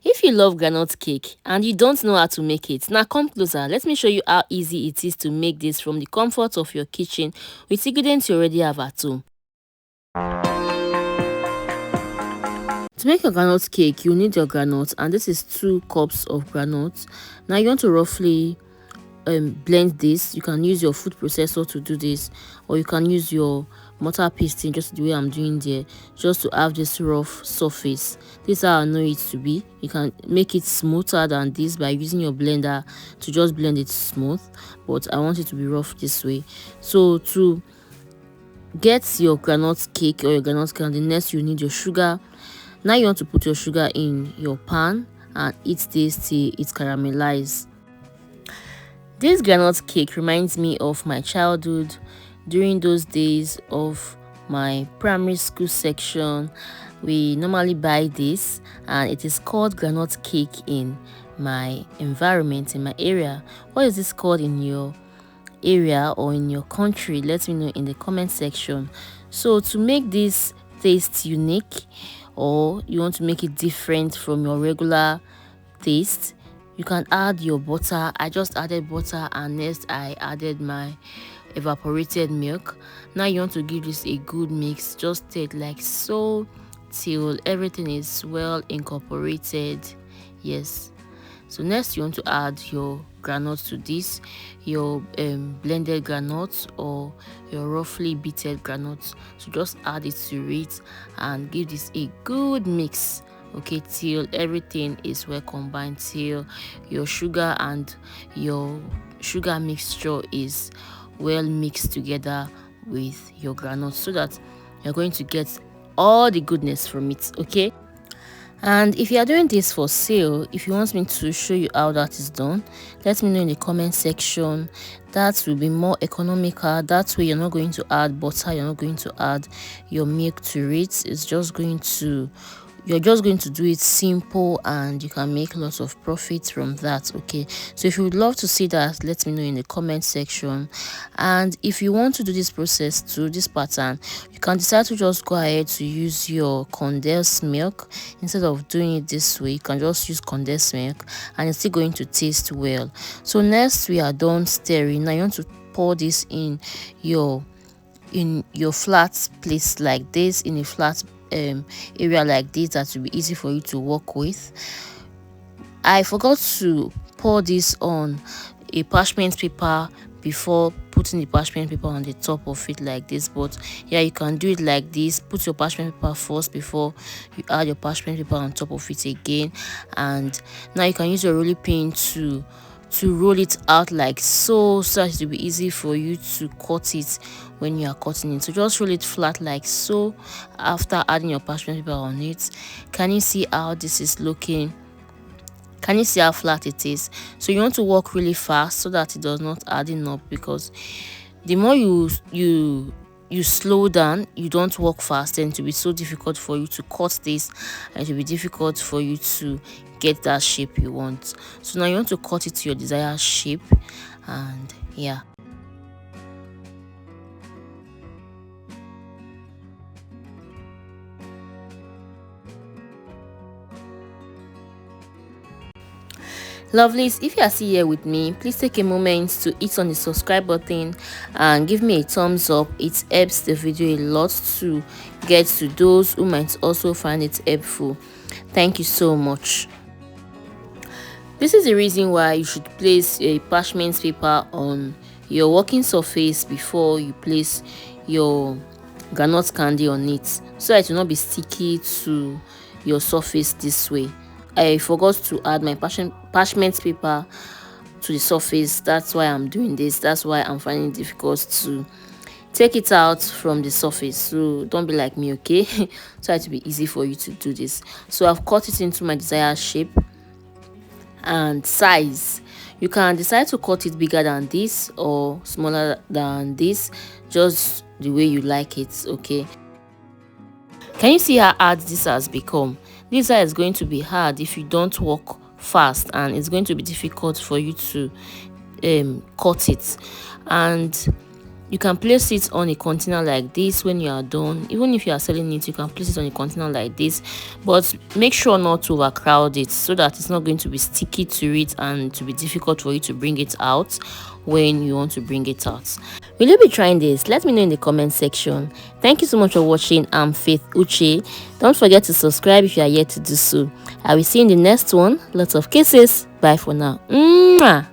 If you love groundnut cake and you don't know how to make it, now come closer. Let me show you how easy it is to make this from the comfort of your kitchen with ingredients you already have at home. To make a groundnut cake, you need your groundnut, and this is 2 cups of groundnut. Now you want to roughly blend this. You can use your food processor to do this, or you can use your mortar pasting, just the way I'm doing there, just to have this rough surface. This is how I know it to be. You can make it smoother than this by using your blender to just blend it smooth, but I want it to be rough this way. So to get your groundnut cake or your groundnut candy, next you need your sugar. Now you want to put your sugar in your pan and eat this till it caramelizes. This groundnut cake reminds me of my childhood during those days of my primary school section. We normally buy this, and it is called groundnut cake in my environment, in my area. What is this called in your area or in your country? Let me know in the comment section. So to make this taste unique, or you want to make it different from your regular taste, you can add your butter. I just added butter, and next I added my evaporated milk. Now you want to give this a good mix, just take like so till everything is well incorporated. Yes, so next you want to add your groundnut to this, your blended groundnut or your roughly beaten groundnut. So just add it to it and give this a good mix, okay, till everything is well combined, till your sugar and your sugar mixture is well mixed together with your groundnut, so that you're going to get all the goodness from it, okay. And if you are doing this for sale, if you want me to show you how that is done, let me know in the comment section. That will be more economical. That way you're not going to add butter, you're not going to add your milk to it. You're just going to do it simple, and you can make lots of profits from that, okay. So if you would love to see that, let me know in the comment section. And if you want to do this process to this pattern, you can decide to just go ahead to use your condensed milk. Instead of doing it this way, you can just use condensed milk, and it's still going to taste well. So next we are done stirring. Now you want to pour this your in your flat place like this, in a flat area like this, that will be easy for you to work with. I forgot to pour this on a parchment paper before putting the parchment paper on the top of it like this, but yeah, you can do it like this. Put your parchment paper first before you add your parchment paper on top of it again. And now you can use your rolling pin to roll it out like so, so that it will be easy for you to cut it when you are cutting it. So just roll it flat like so after adding your parchment paper on it. Can you see how this is looking? Can you see how flat it is? So you want to work really fast so that it does not adding up, because the more you slow down, you don't work fast, and it will be so difficult for you to cut this, and it will be difficult for you to get that shape you want. So now you want to cut it to your desired shape, and yeah. Lovelies, if you are still here with me, please take a moment to hit on the subscribe button and give me a thumbs up. It helps the video a lot to get to those who might also find it helpful. Thank you so much. This is the reason why you should place a parchment paper on your working surface before you place your groundnut candy on it, so that it will not be sticky to your surface this way. I forgot to add my parchment paper to the surface. That's why I'm doing this. That's why I'm finding it difficult to take it out from the surface. So don't be like me, okay? So it will be easy for you to do this. So I've cut it into my desired shape and size. You can decide to cut it bigger than this or smaller than this, just the way you like it, okay. Can you see how hard this has become? This is going to be hard if you don't work fast, and it's going to be difficult for you to cut it. And You can place it on a container like this when you are done. Even if you are selling it, you can place it on a container like this, but make sure not to overcrowd it so that it's not going to be sticky to it and to be difficult for you to bring it out when you want to bring it out. Will you be trying this? Let me know in the comment section. Thank you so much for watching. I'm Faith Uche. Don't forget to subscribe if you are yet to do so. I will see you in the next one. Lots of kisses. Bye for now. Mwah!